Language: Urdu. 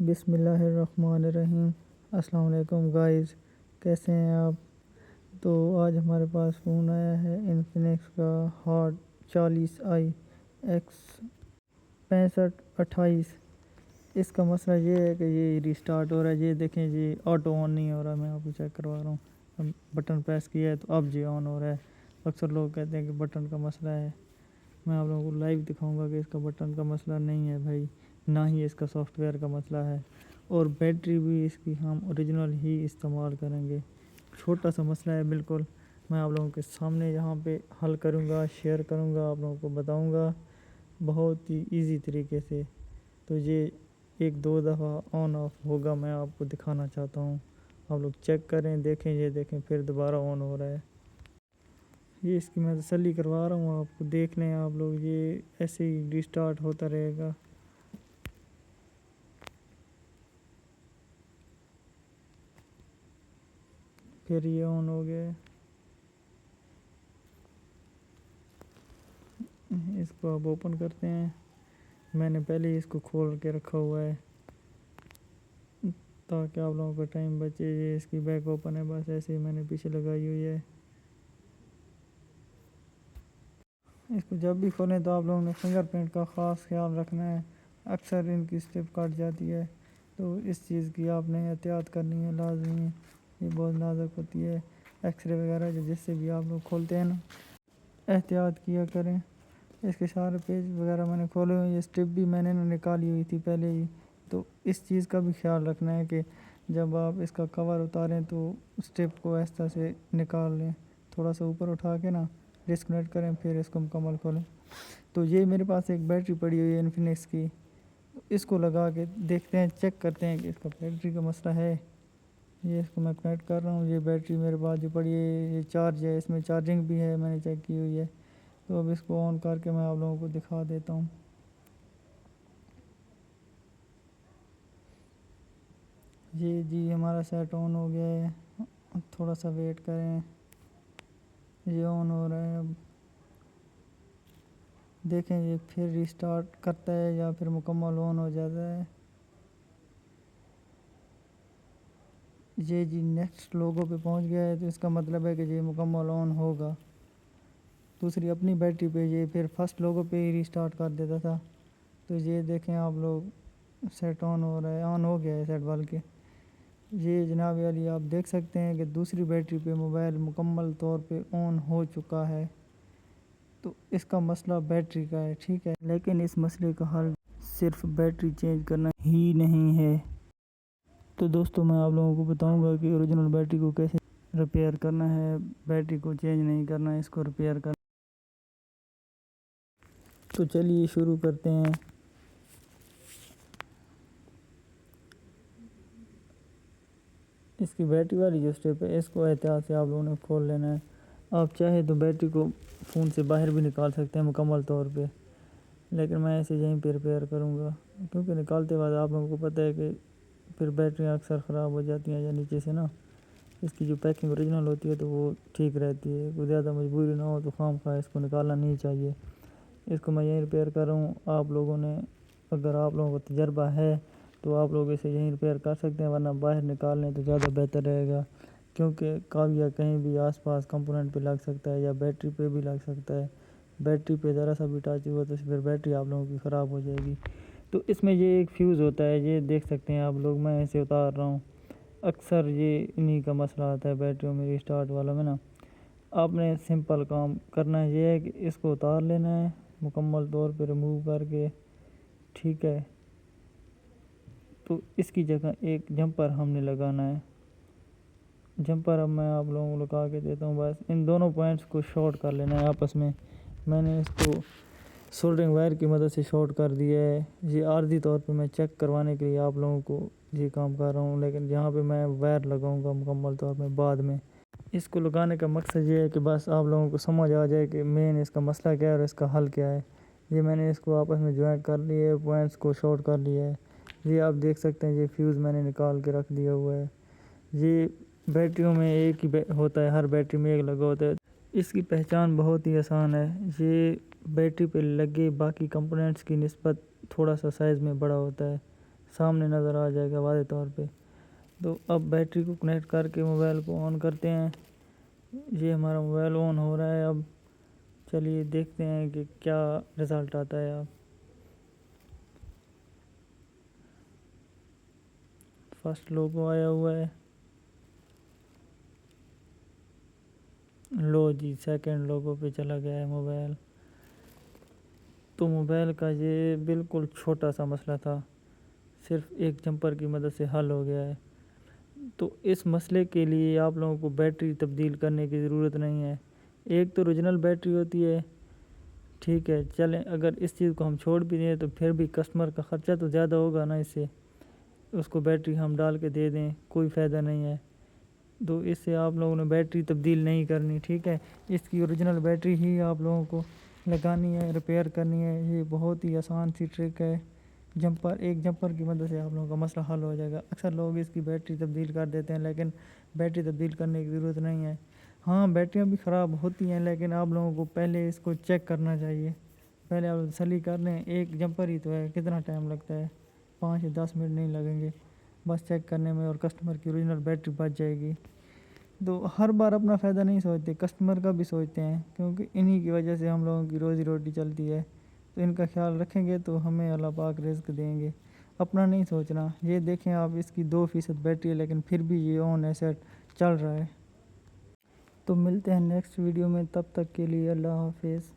بسم اللہ الرحمن الرحیم۔ السلام علیکم گائز، کیسے ہیں آپ؟ تو آج ہمارے پاس فون آیا ہے انفینکس کا ہاٹ 40i-X6528۔ اس کا مسئلہ یہ ہے کہ یہ ریسٹارٹ ہو رہا ہے، یہ دیکھیں جی آٹو آن نہیں ہو رہا۔ میں آپ کو چیک کروا رہا ہوں، بٹن پریس کیا ہے تو اب جی آن ہو رہا ہے۔ اکثر لوگ کہتے ہیں کہ بٹن کا مسئلہ ہے، میں آپ لوگوں کو لائیو دکھاؤں گا کہ اس کا بٹن کا مسئلہ نہیں ہے بھائی، نہ ہی اس کا سافٹ ویئر کا مسئلہ ہے، اور بیٹری بھی اس کی ہم اوریجنل ہی استعمال کریں گے۔ چھوٹا سا مسئلہ ہے بالکل، میں آپ لوگوں کے سامنے یہاں پہ حل کروں گا، شیئر کروں گا، آپ لوگوں کو بتاؤں گا بہت ہی ایزی طریقے سے۔ تو یہ 1-2 دفعہ آن آف ہوگا، میں آپ کو دکھانا چاہتا ہوں، آپ لوگ چیک کریں، دیکھیں، یہ دیکھیں پھر دوبارہ آن ہو رہا ہے۔ یہ اس کی میں تسلی کروا رہا ہوں آپ کو، دیکھ لیں آپ لوگ، یہ ایسے ہی ریسٹارٹ ہوتا رہے گا۔ پھر یہ آن ہو گیا ہے، اس کو اب اوپن کرتے ہیں۔ میں نے پہلے ہی اس کو کھول کے رکھا ہوا ہے تاکہ آپ لوگوں کا ٹائم بچے۔ یہ اس کی بیک اوپن ہے، بس ایسے ہی میں نے پیچھے لگائی ہوئی ہے۔ اس کو جب بھی کھولیں تو آپ لوگوں نے فنگر پرنٹ کا خاص خیال رکھنا ہے، اکثر ان کی اسٹپ کٹ جاتی ہے، تو اس چیز کی آپ نے احتیاط کرنی ہے، لازمی ہے۔ یہ بہت نازک ہوتی ہے، ایکس رے وغیرہ جس سے بھی آپ لوگ کھولتے ہیں نا، احتیاط کیا کریں۔ اس کے سارے پیج وغیرہ میں نے کھولے ہوئے، یہ اسٹپ بھی میں نے نکالی ہوئی تھی پہلے ہی، تو اس چیز کا بھی خیال رکھنا ہے کہ جب آپ اس کا کور اتاریں تو اسٹپ کو اس طرح سے نکال لیں، تھوڑا سا اوپر اٹھا کے نا ڈسکنیکٹ کریں، پھر اس کو مکمل کھولیں۔ تو یہ میرے پاس ایک بیٹری پڑی ہوئی ہے انفینکس کی، اس کو لگا کے دیکھتے ہیں، چیک کرتے ہیں کہ اس کا بیٹری کا مسئلہ ہے۔ یہ اس کو میں کنیکٹ کر رہا ہوں، یہ بیٹری میرے پاس جو پڑی ہے یہ چارج ہے، اس میں چارجنگ بھی ہے، میں نے چیک کی ہوئی ہے۔ تو اب اس کو آن کر کے میں آپ لوگوں کو دکھا دیتا ہوں۔ یہ جی ہمارا سیٹ آن ہو گیا ہے، تھوڑا سا ویٹ کریں، یہ آن ہو رہا ہے۔ اب دیکھیں یہ پھر ریسٹارٹ کرتا ہے یا پھر مکمل آن ہو جاتا ہے۔ یہ جی نیکسٹ لوگو پہ پہنچ گیا ہے، تو اس کا مطلب ہے کہ یہ مکمل آن ہوگا۔ دوسری اپنی بیٹری پہ یہ پھر فرسٹ لوگو پہ ہی ریسٹارٹ کر دیتا تھا، تو یہ دیکھیں آپ لوگ، سیٹ آن ہو رہا ہے، آن ہو گیا ہے سیٹ بلکہ۔ یہ جناب علی آپ دیکھ سکتے ہیں کہ دوسری بیٹری پہ موبائل مکمل طور پہ آن ہو چکا ہے۔ تو اس کا مسئلہ بیٹری کا ہے، ٹھیک ہے، لیکن اس مسئلے کا حل صرف بیٹری چینج کرنا ہی نہیں ہے۔ تو دوستو میں آپ لوگوں کو بتاؤں گا کہ اوریجنل بیٹری کو کیسے ریپیئر کرنا ہے، بیٹری کو چینج نہیں کرنا ہے، اس کو ریپیئر کرنا۔ تو چلیے شروع کرتے ہیں۔ اس کی بیٹری والی جو اسٹیپ ہے، اس کو احتیاط سے آپ لوگوں نے کھول لینا ہے۔ آپ چاہے تو بیٹری کو فون سے باہر بھی نکال سکتے ہیں مکمل طور پہ، لیکن میں اسے یہیں پہ ریپیئر کروں گا، کیونکہ نکالتے بعد آپ لوگوں کو پتہ ہے کہ پھر بیٹریاں اکثر خراب ہو جاتی ہیں، یا نیچے سے نا اس کی جو پیکنگ اوریجنل ہوتی ہے تو وہ ٹھیک رہتی ہے، کوئی زیادہ مجبوری نہ ہو تو خام خواہ اس کو نکالنا نہیں چاہیے۔ اس کو میں یہیں ریپیئر کر رہا ہوں، آپ لوگوں نے اگر آپ لوگوں کو تجربہ ہے تو آپ لوگ اسے یہیں ریپیئر کر سکتے ہیں، ورنہ باہر نکال لیں تو زیادہ بہتر رہے گا، کیونکہ کاویہ کہیں بھی آس پاس کمپوننٹ پہ لگ سکتا ہے یا بیٹری پہ بھی لگ سکتا ہے۔ بیٹری پہ ذرا سا بھی ٹچ ہوا تو پھر بیٹری آپ لوگوں کی خراب ہو جائے گی۔ تو اس میں یہ ایک فیوز ہوتا ہے، یہ دیکھ سکتے ہیں آپ لوگ، میں اسے اتار رہا ہوں۔ اکثر یہ انہی کا مسئلہ آتا ہے بیٹریوں میں، ریسٹارٹ والوں میں نا۔ آپ نے سمپل کام کرنا ہے، یہ ہے کہ اس کو اتار لینا ہے مکمل طور پہ ریموو کر کے، ٹھیک ہے۔ تو اس کی جگہ ایک جمپر ہم نے لگانا ہے۔ جمپر اب میں آپ لوگوں کو لگا کے دیتا ہوں، بس ان دونوں پوائنٹس کو شارٹ کر لینا ہے آپس میں۔ میں نے اس کو سولڈرنگ وائر کی مدد سے شارٹ کر دیا ہے۔ یہ عارضی طور پہ میں چیک کروانے کے لیے آپ لوگوں کو یہ کام کر رہا ہوں، لیکن یہاں پہ میں وائر لگاؤں گا مکمل طور پہ بعد میں۔ اس کو لگانے کا مقصد یہ ہے کہ بس آپ لوگوں کو سمجھ آ جائے کہ مین اس کا مسئلہ کیا ہے اور اس کا حل کیا ہے۔ یہ میں نے اس کو آپس میں جوائنٹ کر لیا ہے، پوائنٹس کو شارٹ کر لیا ہے۔ یہ آپ دیکھ سکتے ہیں، یہ فیوز میں نے نکال کے رکھ دیا ہوا ہے۔ یہ بیٹریوں میں ایک ہی ہوتا ہے، ہر بیٹری میں ایک لگا ہوتا ہے۔ اس کی پہچان بہت ہی آسان ہے، یہ بیٹری پہ لگے باقی کمپوننٹس کی نسبت تھوڑا سا سائز میں بڑا ہوتا ہے، سامنے نظر آ جائے گا واضح طور پہ۔ تو اب بیٹری کو کنیکٹ کر کے موبائل کو آن کرتے ہیں۔ یہ ہمارا موبائل آن ہو رہا ہے۔ اب چلیے دیکھتے ہیں کہ کیا رزلٹ آتا ہے۔ اب فرسٹ لوگو آیا ہوا ہے، لو جی سیکنڈ لوگو پہ چلا گیا ہے موبائل۔ تو موبائل کا یہ بالکل چھوٹا سا مسئلہ تھا، صرف ایک جمپر کی مدد سے حل ہو گیا ہے۔ تو اس مسئلے کے لیے آپ لوگوں کو بیٹری تبدیل کرنے کی ضرورت نہیں ہے۔ ایک تو اوریجنل بیٹری ہوتی ہے، ٹھیک ہے چلیں، اگر اس چیز کو ہم چھوڑ بھی دیں تو پھر بھی کسٹمر کا خرچہ تو زیادہ ہوگا نا، اس سے اس کو بیٹری ہم ڈال کے دے دیں کوئی فائدہ نہیں ہے۔ تو اس سے آپ لوگوں نے بیٹری تبدیل نہیں کرنی، ٹھیک ہے، اس کی اوریجنل بیٹری ہی آپ لوگوں کو لگانی ہے، ریپیئر کرنی ہے۔ یہ بہت ہی آسان سی ٹرک ہے، ایک جمپر کی مدد سے آپ لوگوں کا مسئلہ حل ہو جائے گا۔ اکثر لوگ اس کی بیٹری تبدیل کر دیتے ہیں، لیکن بیٹری تبدیل کرنے کی ضرورت نہیں ہے۔ ہاں بیٹریاں بھی خراب ہوتی ہیں، لیکن آپ لوگوں کو پہلے اس کو چیک کرنا چاہیے۔ پہلے آپ تسلی کر لیں، ایک جمپر ہی تو ہے، کتنا ٹائم لگتا ہے، 5 یا 10 منٹ نہیں لگیں گے بس چیک کرنے میں، اور کسٹمر کی اوریجنل بیٹری بچ جائے گی۔ تو ہر بار اپنا فائدہ نہیں سوچتے، کسٹمر کا بھی سوچتے ہیں، کیونکہ انہی کی وجہ سے ہم لوگوں کی روزی روٹی چلتی ہے۔ تو ان کا خیال رکھیں گے تو ہمیں اللہ پاک رزق دیں گے، اپنا نہیں سوچنا۔ یہ دیکھیں آپ، اس کی 2% بیٹری ہے، لیکن پھر بھی یہ آن ہے، سیٹ چل رہا ہے۔ تو ملتے ہیں نیکسٹ ویڈیو میں، تب تک کے لیے اللہ حافظ۔